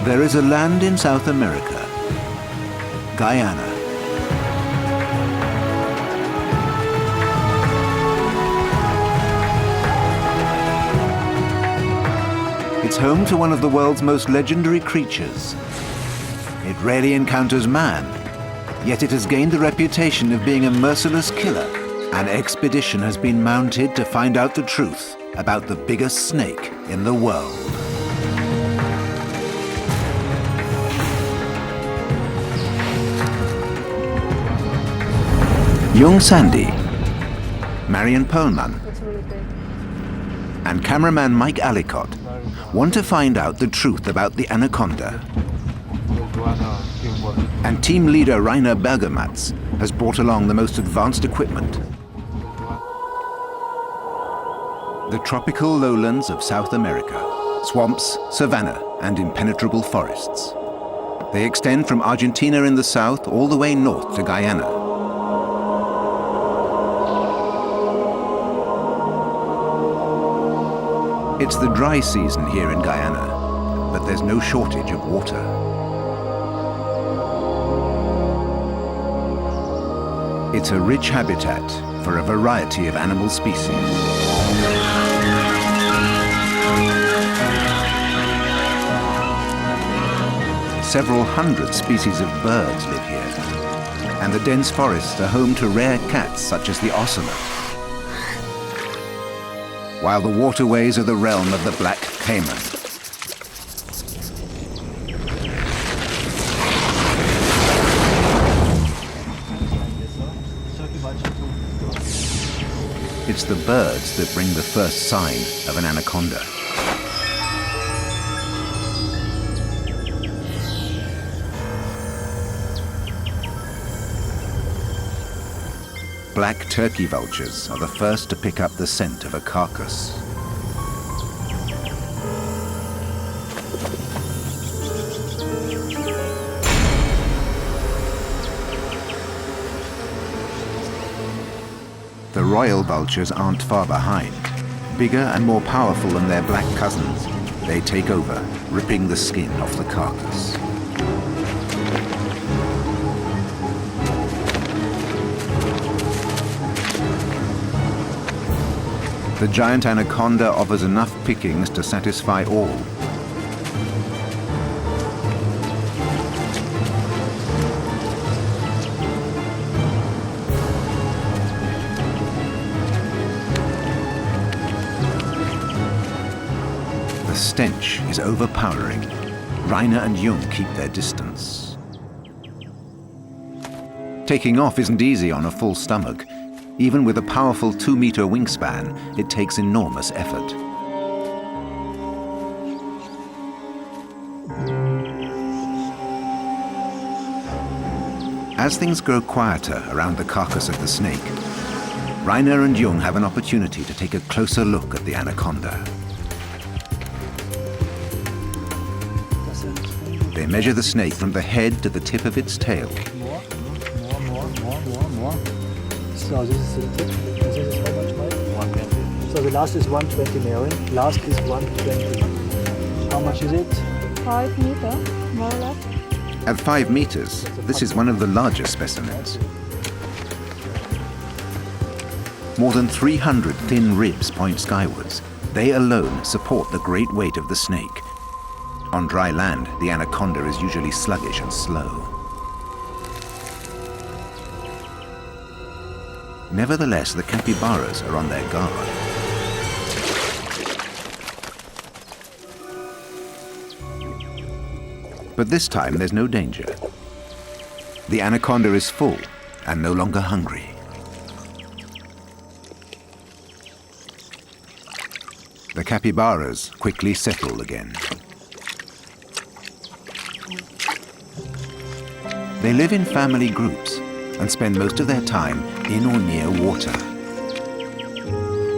There is a land in South America, Guyana. It's home to one of the world's most legendary creatures. It rarely encounters man, yet it has gained the reputation of being a merciless killer. An expedition has been mounted to find out the truth about the biggest snake in the world. Young Sandy, Marion Perlman, and cameraman Mike Alicott want to find out the truth about the Anaconda. And team leader Rainer Bergermatz has brought along the most advanced equipment. The tropical lowlands of South America, swamps, savanna, and impenetrable forests. They extend from Argentina in the south all the way north to Guyana. It's the dry season here in Guyana, but there's no shortage of water. It's a rich habitat for a variety of animal species. Several hundred species of birds live here, and the dense forests are home to rare cats such as the ocelot. While the waterways are the realm of the black caiman. It's the birds that bring the first sign of an anaconda. Black turkey vultures are the first to pick up the scent of a carcass. The royal vultures aren't far behind. Bigger and more powerful than their black cousins, they take over, ripping the skin off the carcass. The giant anaconda offers enough pickings to satisfy all. The stench is overpowering. Rainer and Jung keep their distance. Taking off isn't easy on a full stomach. Even with a powerful 2-meter wingspan, it takes enormous effort. As things grow quieter around the carcass of the snake, Rainer and Jung have an opportunity to take a closer look at the anaconda. They measure the snake from the head to the tip of its tail. So this is the tip. This is how much weight? 120. So the last is 120, Mary. Last is 120. How much is it? 5 meters, more or less. At 5 meters, this is one of the largest specimens. More than 300 thin ribs point skywards. They alone support the great weight of the snake. On dry land, the anaconda is usually sluggish and slow. Nevertheless, the capybaras are on their guard. But this time, there's no danger. The anaconda is full and no longer hungry. The capybaras quickly settle again. They live in family groups and spend most of their time in or near water.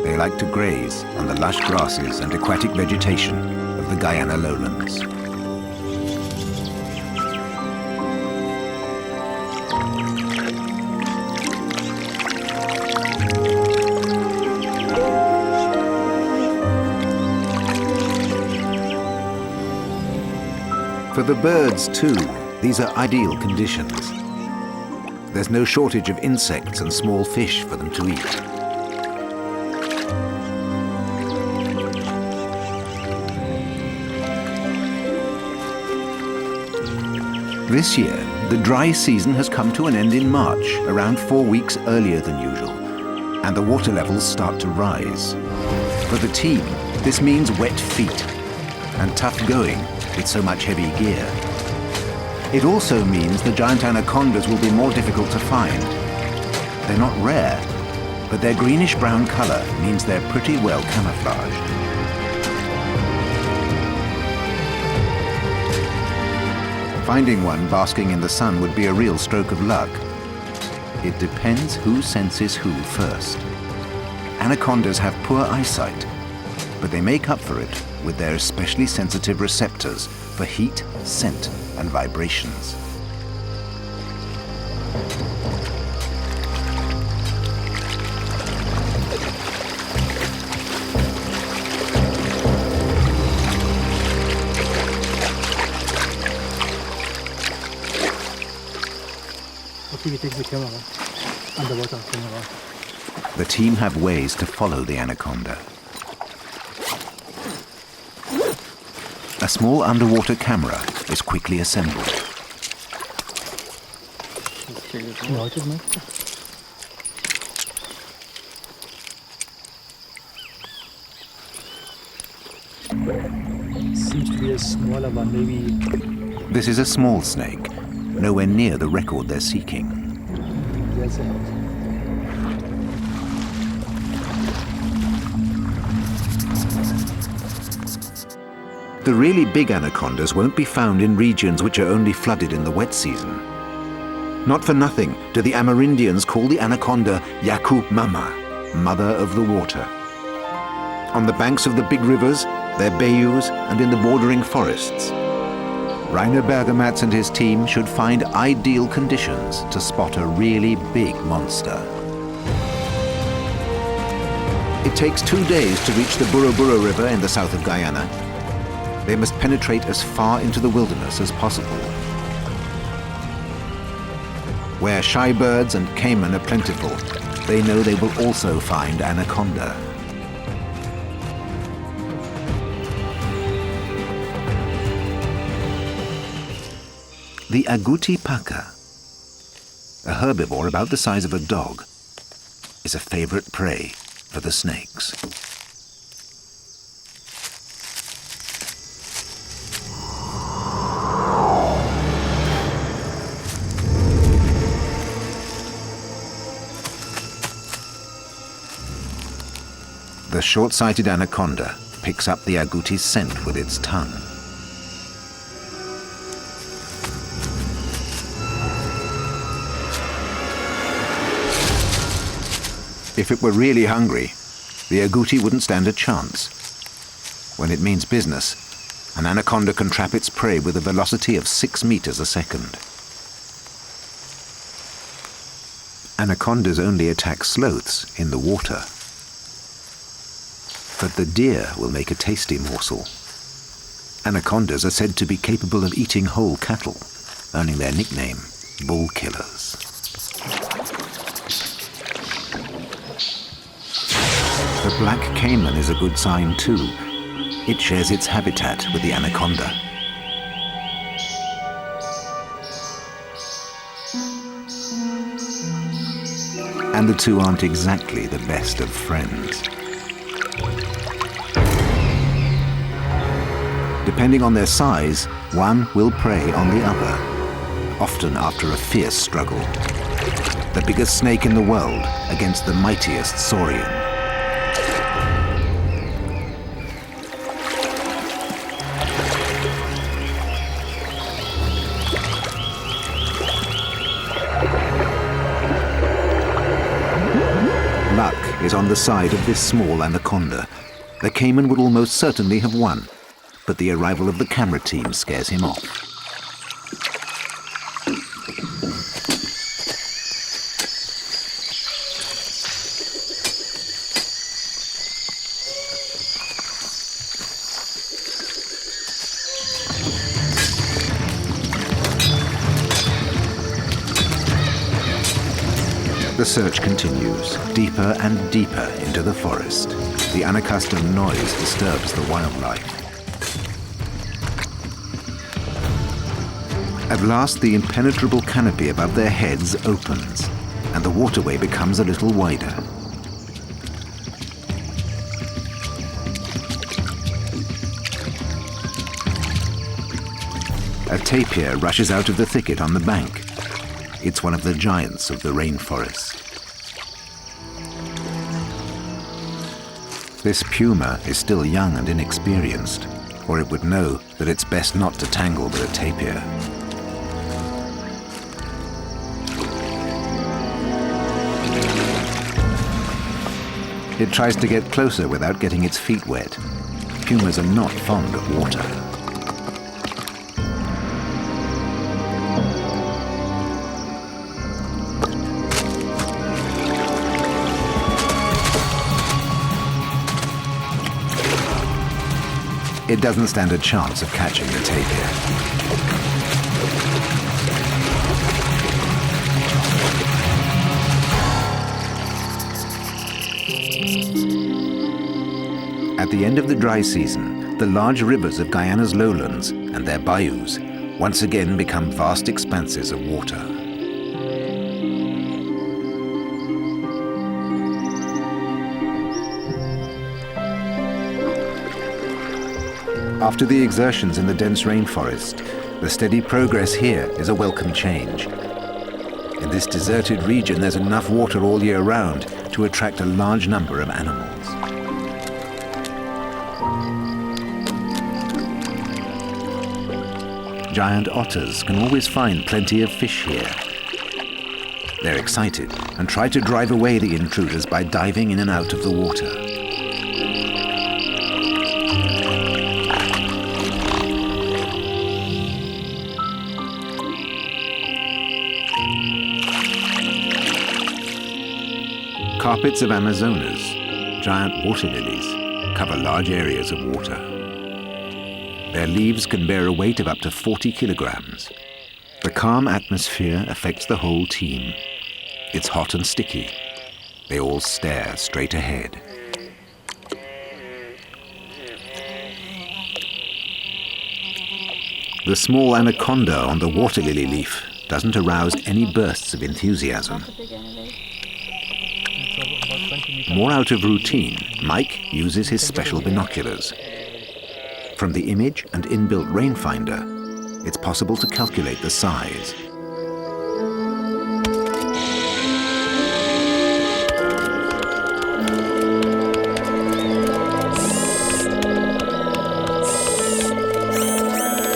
They like to graze on the lush grasses and aquatic vegetation of the Guyana lowlands. For the birds, too, these are ideal conditions. There's no shortage of insects and small fish for them to eat. This year, the dry season has come to an end in March, around 4 weeks earlier than usual, and the water levels start to rise. For the team, this means wet feet and tough going with so much heavy gear. It also means the giant anacondas will be more difficult to find. They're not rare, but their greenish-brown color means they're pretty well camouflaged. Finding one basking in the sun would be a real stroke of luck. It depends who senses who first. Anacondas have poor eyesight, but they make up for it with their especially sensitive receptors for heat, scent, and vibrations. Okay, we take the camera, underwater camera. The team have ways to follow the anaconda. A small underwater camera is quickly assembled. Seems to be a smaller one, maybe. This is a small snake, nowhere near the record they're seeking. That's it. The really big anacondas won't be found in regions which are only flooded in the wet season. Not for nothing do the Amerindians call the anaconda Yaku Mama, mother of the water. On the banks of the big rivers, their bayous, and in the bordering forests, Rainer Bergamatz and his team should find ideal conditions to spot a really big monster. It takes 2 days to reach the Buruburu River in the south of Guyana. They must penetrate as far into the wilderness as possible. Where shy birds and caiman are plentiful, they know they will also find anaconda. The agouti paca, a herbivore about the size of a dog, is a favorite prey for the snakes. The short-sighted anaconda picks up the agouti's scent with its tongue. If it were really hungry, the agouti wouldn't stand a chance. When it means business, an anaconda can trap its prey with a velocity of 6 meters a second. Anacondas only attack sloths in the water. But the deer will make a tasty morsel. Anacondas are said to be capable of eating whole cattle, earning their nickname, bull killers. The black caiman is a good sign too. It shares its habitat with the anaconda. And the two aren't exactly the best of friends. Depending on their size, one will prey on the other, often after a fierce struggle. The biggest snake in the world against the mightiest saurian. Luck is on the side of this small anaconda. The caiman would almost certainly have won, but the arrival of the camera team scares him off. The search continues, deeper and deeper into the forest. The unaccustomed noise disturbs the wildlife. At last, the impenetrable canopy above their heads opens, and the waterway becomes a little wider. A tapir rushes out of the thicket on the bank. It's one of the giants of the rainforest. This puma is still young and inexperienced, or it would know that it's best not to tangle with a tapir. It tries to get closer without getting its feet wet. Pumas are not fond of water. It doesn't stand a chance of catching the tapir. At the end of the dry season, the large rivers of Guyana's lowlands and their bayous once again become vast expanses of water. After the exertions in the dense rainforest, the steady progress here is a welcome change. In this deserted region, there's enough water all year round to attract a large number of animals. Giant otters can always find plenty of fish here. They're excited and try to drive away the intruders by diving in and out of the water. Carpets of Amazonas, giant water lilies, cover large areas of water. Their leaves can bear a weight of up to 40 kilograms. The calm atmosphere affects the whole team. It's hot and sticky. They all stare straight ahead. The small anaconda on the water lily leaf doesn't arouse any bursts of enthusiasm. More out of routine, Mike uses his special binoculars. From the image and inbuilt rangefinder, it's possible to calculate the size.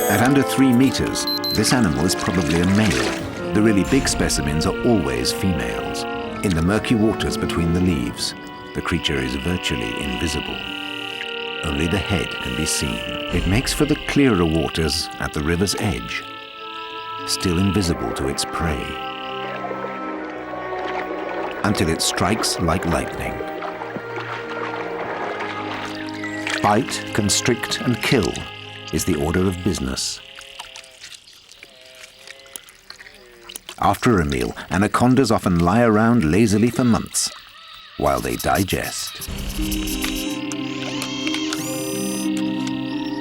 At under 3 meters, this animal is probably a male. The really big specimens are always females. In the murky waters between the leaves, the creature is virtually invisible. Only the head can be seen. It makes for the clearer waters at the river's edge, still invisible to its prey, until it strikes like lightning. Bite, constrict, and kill is the order of business. After a meal, anacondas often lie around lazily for months while they digest.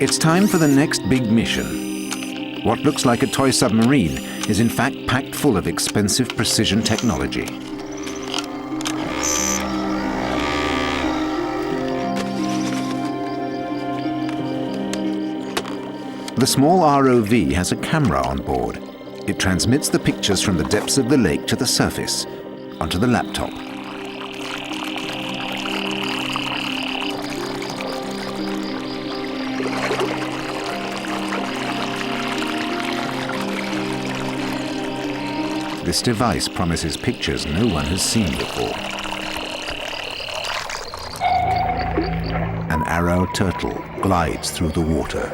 It's time for the next big mission. What looks like a toy submarine is in fact packed full of expensive precision technology. The small ROV has a camera on board. It transmits the pictures from the depths of the lake to the surface, onto the laptop. This device promises pictures no one has seen before. An arrow turtle glides through the water.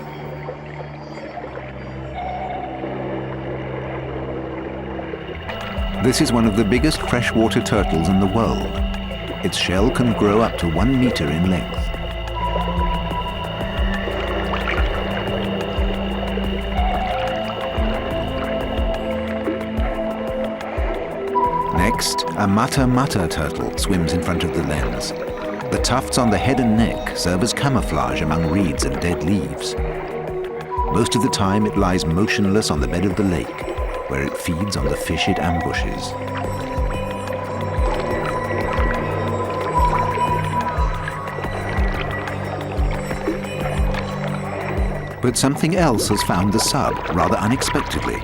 This is one of the biggest freshwater turtles in the world. Its shell can grow up to 1 meter in length. Next, A mata-mata turtle swims in front of the lens. The tufts on the head and neck serve as camouflage among reeds and dead leaves. Most of the time it lies motionless on the bed of the lake, where it feeds on the fish it ambushes. But something else has found the sub rather unexpectedly.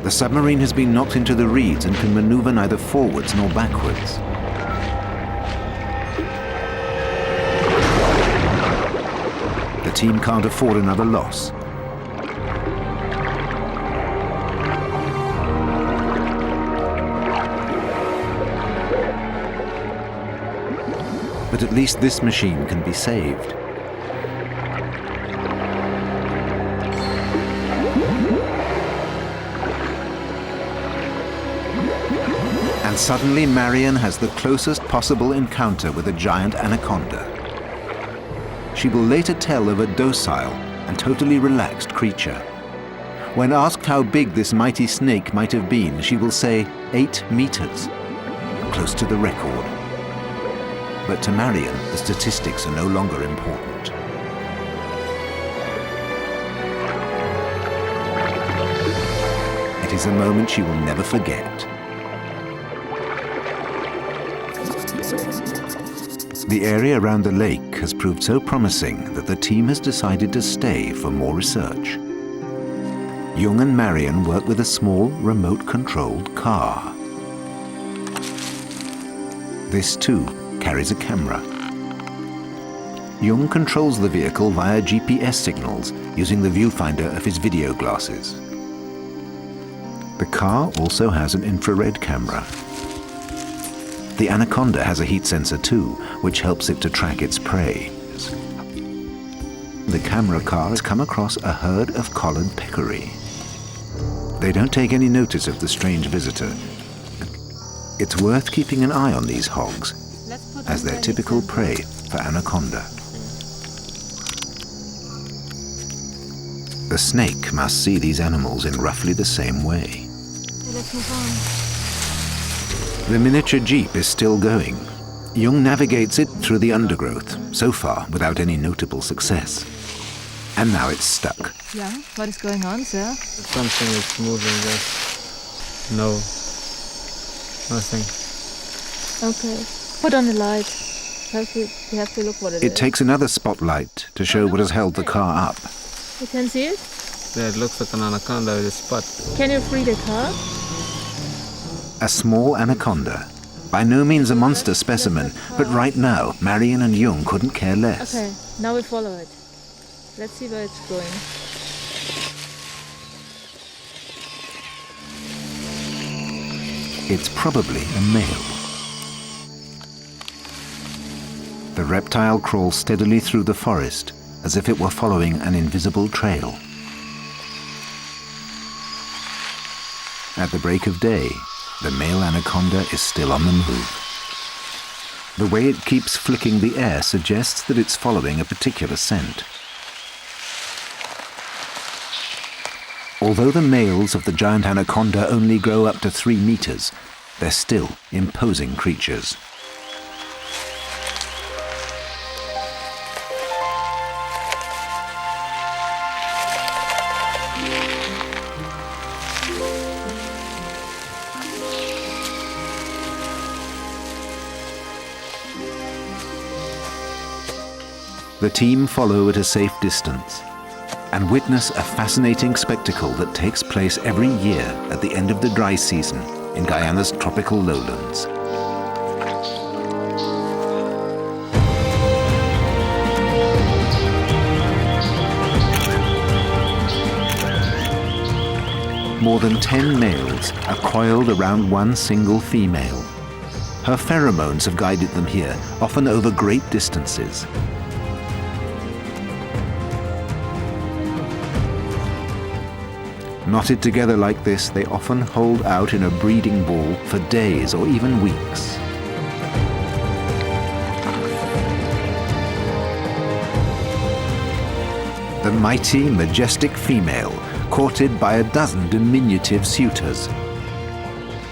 The submarine has been knocked into the reeds and can maneuver neither forwards nor backwards. The team can't afford another loss. But at least this machine can be saved. And suddenly Marion has the closest possible encounter with a giant anaconda. She will later tell of a docile and totally relaxed creature. When asked how big this mighty snake might have been, she will say 8 meters, close to the record. But to Marion, the statistics are no longer important. It is a moment she will never forget. The area around the lake has proved so promising that the team has decided to stay for more research. Jung and Marion work with a small, remote-controlled car. This, too, carries a camera. Jung controls the vehicle via GPS signals using the viewfinder of his video glasses. The car also has an infrared camera. The Anaconda has a heat sensor too, which helps it to track its prey. The camera car has come across a herd of collared peccary. They don't take any notice of the strange visitor. It's worth keeping an eye on these hogs, as they're typical prey for Anaconda. The snake must see these animals in roughly the same way. Let's move on. The miniature jeep is still going. Jung navigates it through the undergrowth, so far without any notable success. And now it's stuck. Young, what is going on, sir? Something is moving there. No. Nothing. Okay. Put on the light. We have to look what it is. It takes another spotlight to show what has held the car up. You can see it? Yeah, it looks like an anaconda with a spot. Can you free the car? A small anaconda. By no means a monster specimen, but right now, Marion and Jung couldn't care less. Okay, now we follow it. Let's see where it's going. It's probably a male. The reptile crawls steadily through the forest, as if it were following an invisible trail. At the break of day, the male anaconda is still on the move. The way it keeps flicking the air suggests that it's following a particular scent. Although the males of the giant anaconda only grow up to 3 meters, they're still imposing creatures. The team follow at a safe distance and witness a fascinating spectacle that takes place every year at the end of the dry season in Guyana's tropical lowlands. More than 10 males are coiled around one single female. Her pheromones have guided them here, often over great distances. Knotted together like this, they often hold out in a breeding ball for days or even weeks. The mighty, majestic female, courted by a dozen diminutive suitors,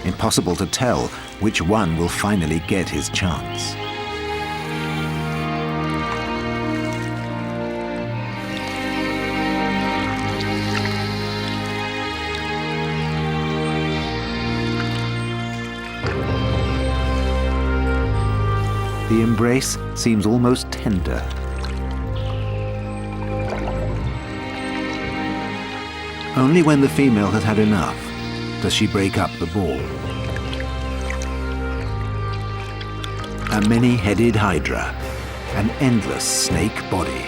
Impossible to tell which one will finally get his chance. The embrace seems almost tender. Only when the female has had enough does she break up the ball. A many-headed hydra, an endless snake body.